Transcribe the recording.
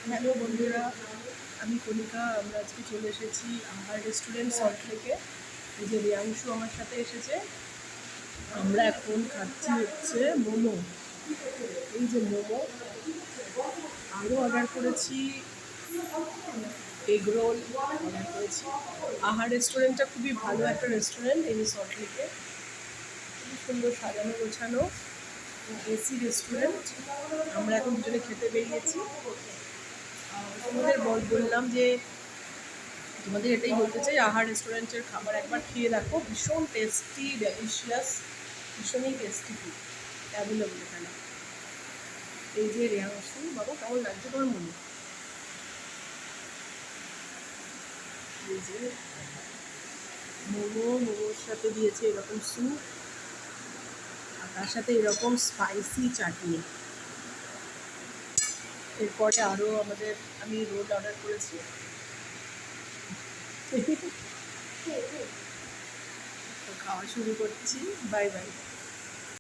Hello বন্ধুরা, আমি কণিকা। আমরা আজকে চলে এসেছি আহার রেস্টুরেন্ট সল্টলেকে। এই যে রিয়াংশু আমার সাথে এসেছে। আমরা এখন খাচ্ছি হচ্ছে মোমো। এই যে মোমো, আরও অর্ডার করেছি এগ রোল অর্ডার করেছি। আহার রেস্টুরেন্টটা খুবই ভালো একটা রেস্টুরেন্ট এই যে সল্টলেকে। খুবই সুন্দর সাজানো গোছানো এসি রেস্টুরেন্ট। আমরা এখন দুজনে খেতে বেরিয়েছি। তোমাদের বললাম যে তোমাদের এটাই বলতে চাই, আহার রেস্টুরেন্টের খাবার একবার খেয়ে দেখো। ভীষণ টেস্টি, ডেলিশিয়াস, ভীষণই টেস্টি ফুড অ্যাভেলেবল এখানে। এই যে রেয়াংশু, বাবু কেমন লাগছে তোমার মনে? এই যে মোমোর সাথে দিয়েছে এরকম স্যুপ, আর তার সাথে এরকম স্পাইসি চাটনি। এরপরে আরও আমি রোল অর্ডার করেছি। তো খাওয়া শুরু করছি। Bye bye.